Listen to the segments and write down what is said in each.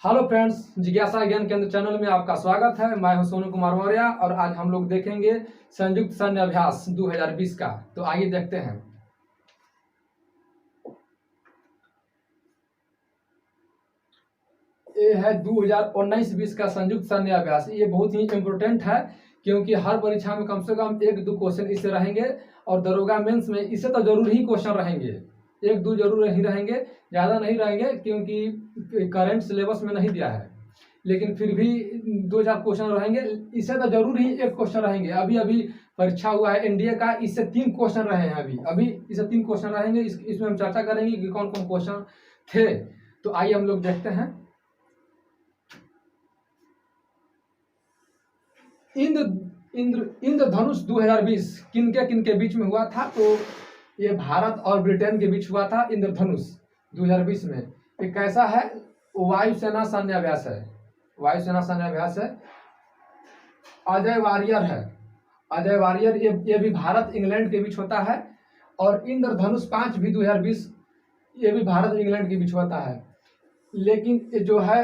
Hello friends, जिज्ञासा ज्ञान केंद्र चैनल में आपका स्वागत है। मैं हूं सोनू कुमार मौर्य और आज हम लोग देखेंगे संयुक्त सैन्य अभ्यास 2020 का। तो आइए देखते हैं। ये है 2019-20 का संयुक्त सैन्य अभ्यास। ये बहुत ही इम्पोर्टेंट है क्योंकि हर परीक्षा में कम से कम एक दो क्वेश्चन इससे रहेंगे और दरोगा मेंस में इससे तो जरूर ही क्वेश्चन रहेंगे। एक दो जरूर ही रहेंगे, ज़्यादा नहीं रहेंगे क्योंकि करंट सिलेबस में नहीं दिया है, लेकिन फिर भी 2-4 क्वेश्चन रहेंगे। इससे तो जरूर ही एक क्वेश्चन रहेंगे। अभी अभी परीक्षा हुआ है एनडीए का, इससे 3 क्वेश्चन रहे हैं। अभी इससे 3 क्वेश्चन रहेंगे। इसमें हम चर्चा करेंगे कि कौन कौन क्वेश्चन थे। तो आइए हम लोग देखते हैं। इंद्रधनुष 2020 किनके बीच में हुआ था? तो ये भारत और ब्रिटेन के बीच हुआ था इंद्रधनुष 2020 में। ये कैसा है? वायुसेना सैन्य अभ्यास है। वायुसेना सैन्य अभ्यास है। अजय वारियर है। अजय वारियर ये भी भारत इंग्लैंड के बीच होता है। और इंद्रधनुष 5 भी 2020 ये भी भारत इंग्लैंड के बीच होता है। लेकिन ये जो है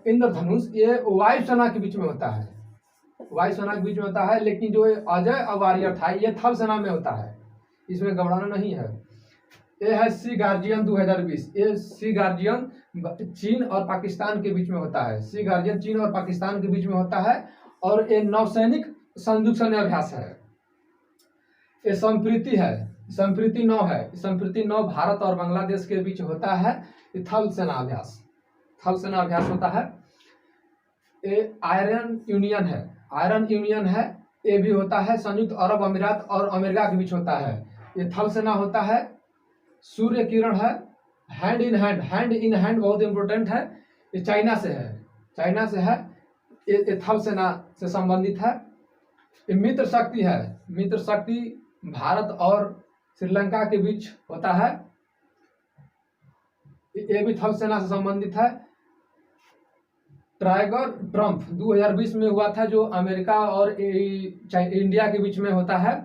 इंद्रधनुष ये वायुसेना के बीच में होता है। वायुसेना के बीच में होता है। लेकिन जो अजय वारियर था ये थल सेना में होता है। इसमें घबराना नहीं है। ये है सी गार्जियन 2020। ये सी गार्जियन चीन और पाकिस्तान के बीच में होता है। सी गार्जियन चीन और पाकिस्तान के बीच में होता है। और ये नौसैनिक संयुक्त सैन्य अभ्यास है। ये संप्रीति है। संप्रीति 9 है। संप्रीति 9 भारत और बांग्लादेश के बीच होता है। ये थल सेना अभ्यास, थल सेना अभ्यास होता है। ये आयरन यूनियन है। आयरन यूनियन है। ये भी होता है संयुक्त अरब अमीरात और अमेरिका के बीच होता है। ये थल सेना होता है। सूर्य किरण है। Hand in hand, hand in hand बहुत इंपॉर्टेंट है। ये चाइना से है। चाइना से है। ये थल सेना से संबंधित है। ये मित्र शक्ति है। मित्र शक्ति भारत और श्रीलंका के बीच होता है। ये भी थल सेना से संबंधित है। टाइगर ट्रम्प 2020 में हुआ था, जो अमेरिका और इंडिया के बीच में होता है।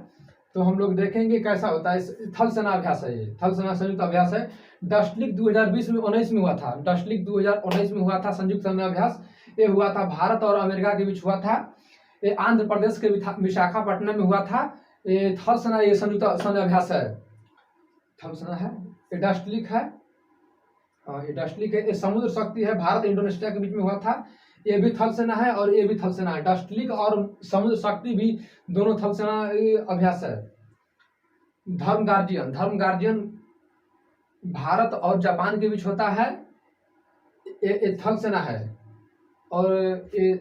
तो हम लोग देखेंगे कैसा होता है। थल सेना अभ्यास है। ये थल सेना संयुक्त अभ्यास है। डस्टलिक 2019 में हुआ था। डस्टलिक 2019 में हुआ था संयुक्त सैन्य अभ्यास। ये हुआ था भारत और अमेरिका के बीच हुआ था। ये आंध्र प्रदेश के विशाखापट्टनम में हुआ था। ये थल सेना ये संयुक्त सैन्य अभ्यास है। थल सेना है। ये डस्टलिक है। ये डस्टलिक है। ये समुद्र शक्ति है, भारत इंडोनेशिया के बीच में हुआ था। ये भी थल सेना है और ये भी थल सेना है। डस्टलिक और समुद्र शक्ति भी दोनों थल सेना अभ्यास है। धर्म गार्जियन, धर्म गार्जियन भारत और जापान के बीच होता है। ये थल सेना है। और ये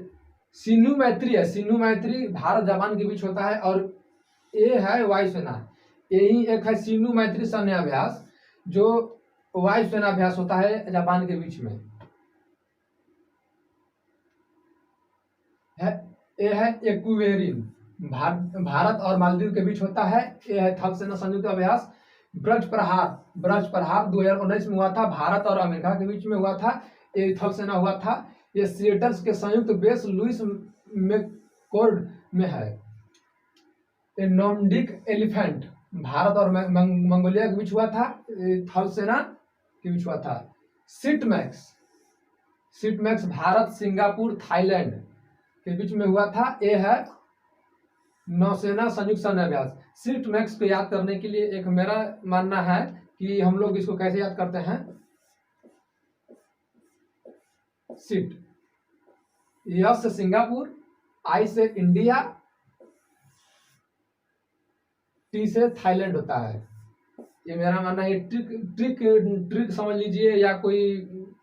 सिन्धु मैत्री है। सिन्धु मैत्री भारत जापान के बीच होता है। और ये है वायुसेना। यही एक है सिन्धु मैत्री सैन्य अभ्यास, जो वायुसेना अभ्यास होता है जापान के बीच में है। ये है एक्वेरिन भारत और मालदीव के बीच होता है। ये है थल सेना संयुक्त अभ्यास। ब्रज प्रहार, ब्रज प्रहार 2019 में हुआ था, भारत और अमेरिका के बीच में हुआ था। ये थल सेना हुआ था। ये सिएटल्स के संयुक्त बेस लुइस मैककॉर्ड में है। ये नॉर्डिक एलिफेंट भारत और मंगोलिया के बीच हुआ था। थल सेना के बीच हुआ था। सिटमैक्स, सिटमैक्स भारत सिंगापुर थाईलैंड के बीच में हुआ था। ये है नौसेना संयुक्त सैन्य अभ्यास। सिटमैक्स को याद करने के लिए एक मेरा मानना है कि हम लोग इसको कैसे याद करते हैं। सिट, यस से सिंगापुर, आई से इंडिया, टी से थाईलैंड होता है। ये मेरा मानना है। ट्रिक समझ लीजिए या कोई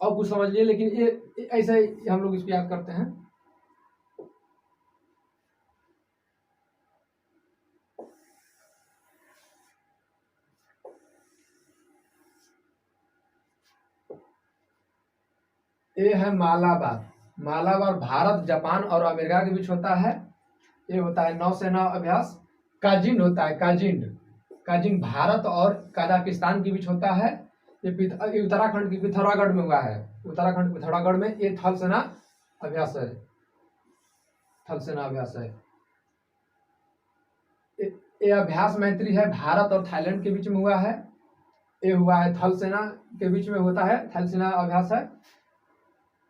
और कुछ समझ लीजिए, लेकिन ये ऐसे हम लोग इसको याद करते हैं। ये है मालाबार। मालाबार भारत जापान और अमेरिका के बीच होता है। ये होता है नौसेना अभ्यास। काजिंड होता है। काजिंड, काजिंड भारत और कजाकिस्तान के बीच होता है। ये उत्तराखंड के पिथौरागढ़ में हुआ है। उत्तराखंड पिथौरागढ़ में ये थल सेना अभ्यास है। थल सेना अभ्यास है। ये अभ्यास मैत्री है, भारत और थाईलैंड के बीच में हुआ है। ये हुआ है थल सेना के बीच में होता है। थल सेना अभ्यास है।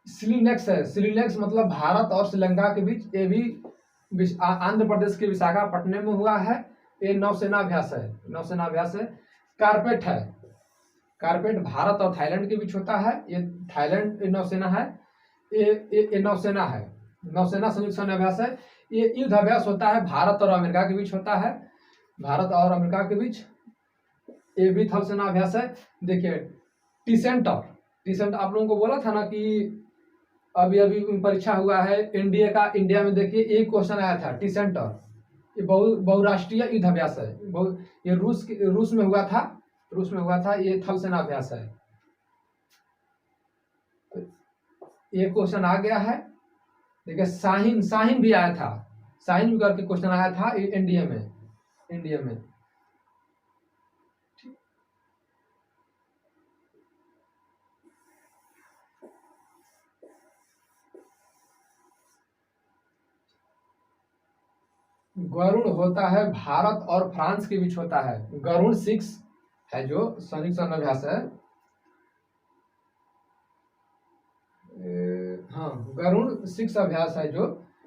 सिलिनेक्स है। सिलिनेक्स मतलब भारत और श्रीलंका के बीच, ये भी आंध्र प्रदेश के विशाखापट्टनम में हुआ है। ये नौसेना अभ्यास है, नौसेना अभ्यास है। कारपेट है, कारपेट भारत और थाईलैंड के बीच होता है। ये थाईलैंड नौसेना है, ये नौसेना है, नौसेना संयुक्त सैन्य अभ्यास है। ये युद्ध अभ्यास होता है भारत और अमेरिका के बीच होता है, भारत और अमेरिका के बीच। ये भी थल सेना अभ्यास है। देखिए टीसेंटर, टीसेंटर आप लोगों को बोला था ना कि अभी अभी परीक्षा हुआ है एनडीए का, इंडिया में देखिए एक क्वेश्चन आया था टीसेंटर। ये बहुराष्ट्रीय युद्ध अभ्यास है। ये रूस में हुआ था, रूस में हुआ था। ये थल सेना अभ्यास है। ये क्वेश्चन आ गया है। देखिए शाहीन, शाहीन भी आया था, शाहीन भी करके क्वेश्चन आया था एनडीए में, इंडिया में। गरुड़ होता है भारत और फ्रांस के बीच होता है। गरुड़ 6 है जो संयुक्त सैन्य अभ्यास है। हाँ, गरुड़ 6 अभ्यास है जो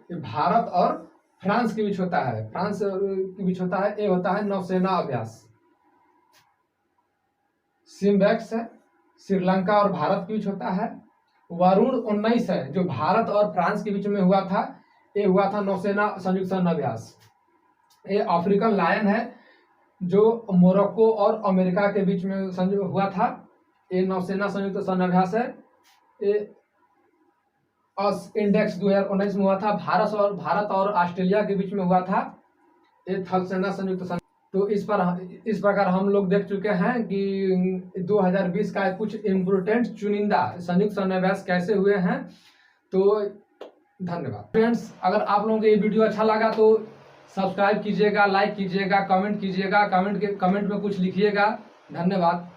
भारत और फ्रांस के बीच होता है, फ्रांस के बीच होता है। ये होता है नौसेना अभ्यास। सिम्बेक्स है, श्रीलंका और भारत के बीच होता है। वरुण 19 है जो भारत और फ्रांस के बीच में हुआ था। ये हुआ था नौसेना संयुक्त सैन्य अभ्यास। ये अफ्रीकन लायन है जो मोरक्को और अमेरिका के बीच में हुआ था। ये नौसेना संयुक्त सैन्य अभ्यास है। ये इंडेक्स 2019 में हुआ था। भारत और ऑस्ट्रेलिया के बीच में हुआ था। ये थल सेना संयुक्त सैन्य। तो इस प्रकार हम लोग देख चुके हैं कि 2020 का कुछ इम्पोर्टेंट चुनिंदा संयुक्त सैन्य अभ्यास कैसे हुए हैं। तो धन्यवाद फ्रेंड्स। अगर आप लोगों को ये वीडियो अच्छा लगा तो सब्सक्राइब कीजिएगा, लाइक कीजिएगा, कमेंट कीजिएगा, कमेंट में कुछ लिखिएगा। धन्यवाद।